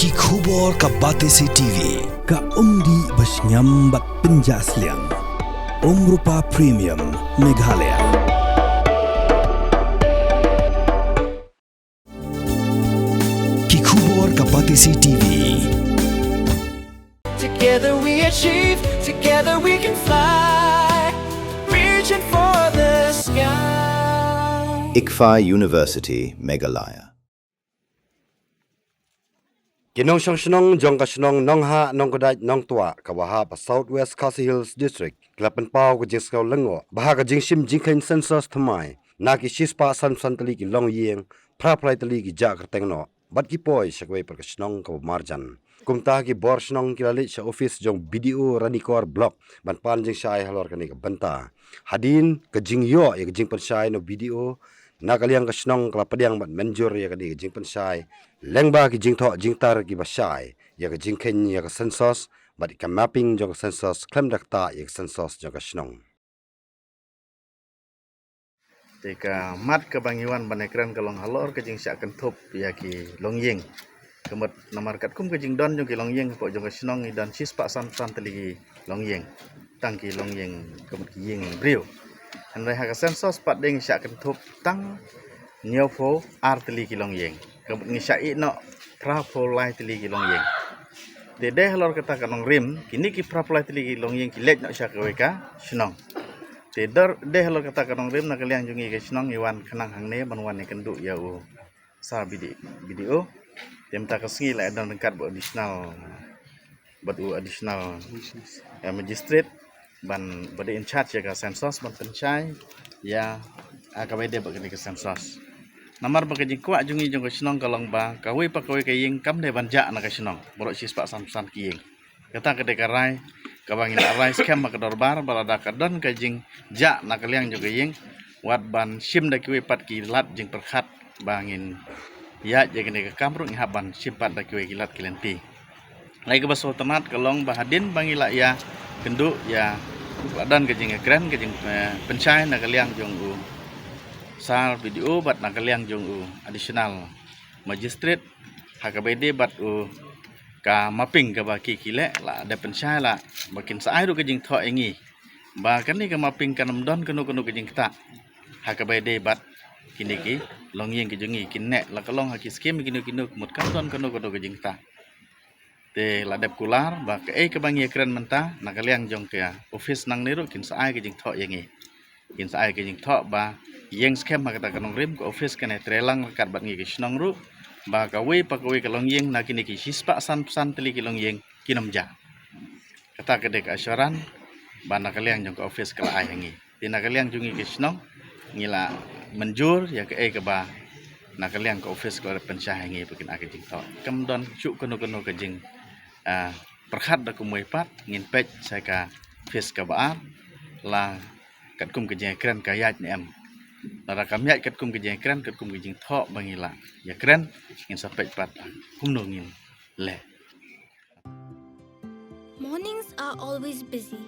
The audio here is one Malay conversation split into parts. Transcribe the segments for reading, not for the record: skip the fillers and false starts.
Ki khubor ka Batesi TV. Ka umdi basnyam bat penjaslian. Rupa Premium Meghalaya. Ki khubor ka Batesi TV. Together we achieve, together we can fly, reaching for the sky. ICFA University, Meghalaya. Kinong Shanong Jong Kashnong Nong Ha Nong Kodai Nong Tua Kawaha pa Southwest Khasi Hills District Klapan Pau ka Jingskau Lengo Baha ka Jingshim Jingkain Census Thamai Naki Shispa San Santali ki Long Yeng Praplai Tali ki Jak Tengno Bat ki Poi Shakway per Kashnong ka Marjan Kumta ki Bor Shnong Kilalit sa office jong BDO Ranikor Block Ban Pan Jing Shai Halor Kani ka Banta Hadin ka Jing Yo ya ka Jing Panshai no BDO Nakaliang Kashnong Klapadiang Bat Menjur ya ka di ka Jing Panshai Lengba ki jing tho jing tar ki basai ya ka jing ken ya ka census but ka mapping jo ka census klem dakta ya ka census jo ka snong Tika mat ke bangiwan banekran kalong halor ke jing syak kentup ya ki longyeng kemet namar kat kum ke jing don jo ki longyeng po jo ka snong dan sispa san teli longyeng tang ki longyeng kemet ki yeng brio andai ha ka census pat ding syak kentup tang nyofo arteli ki longyeng kemet ngisai no prapolai teli ki longyeng dede halor kata kanong rim kini ki prapolai teli ki longyeng ki lek no syak weka snong Teder deh lo kata kanong rim nak kalian jungi ke snong iwan kenang hangne banwan ni kendu ya u sa video tem ta kesengi la dan dekat bu additional magistrate ban bade in charge ya ka census ban pencai ya akabede bagi ke census namar bagi jingkwa jungi jong ke snong kalong ba kawi pakoi ke ying kam de banja na ke snong borok sispa san kiying kata kede karai kabangin arai scam makadorbar balada kadon kajing ja nakaliang juga ying wat ban sim da kiwe pat kilat jing perkhat bangin ya jagene ke kamrung haban simpat da kiwe kilat kilenti lai ke baso tenat kalong bahadin bangila ya kendu ya badan kajing keren kajing pencai nakaliang jong u sal video bat nakaliang jong u additional magistrate hakabede bat u ka mapping ka baki kile la ada pensai la makin saai ru kejing tho engi ba kan ni ka mapping kanam don kenu kejing ta ha ka bai de bat kini ki longyeng kejungi kinne la kalong ha ki skim kinu mut kan don kenu kejing ta te la dep kular ba ka ka bangi keren menta na kaliang jong ka office nang niru kin saai kejing tho engi kin saai kejing tho ba yeng skem ha kata kanong rim ko office kane trelang kat bat ngi ki snong ru ba kawi pakawi kalong yeng na kini ki sispa san teli kilong yeng kinomja kata kedek asyaran ba nakaliang jong ka office kala ai hangi tina kaliang jungi ki snong ngila menjur ya ke ba nakaliang ka office kala pensah hangi bikin ake jing to kam don chu kenu ke jing perkhat da kumoi pat ngin pej sai ka face ka ba la kat kum ke jing kren ka yat ni am Nara kami kat kum kejeng keren kat kum kejeng thok bangila ya keren ngin sampai pat kum nongin le. Mornings are always busy.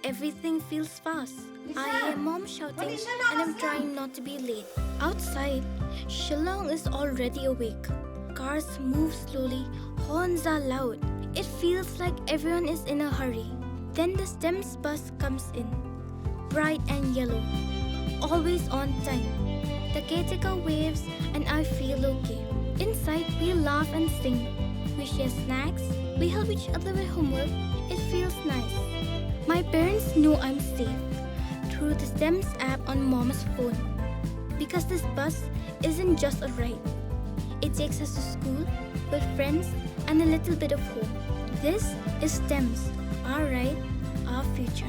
Everything feels fast. I hear mom shouting and I'm trying not to be late. Outside, Shillong is already awake. Cars move slowly, horns are loud. It feels like everyone is in a hurry. Then the STEMS bus comes in, bright and yellow. Always on time. The caretaker waves and I feel okay. Inside we laugh and sing. We share snacks. We help each other with homework. It feels nice. My parents know I'm safe through the STEMS app on mom's phone. Because this bus isn't just a ride. It takes us to school with friends and a little bit of home. This is STEMS, our ride, our future.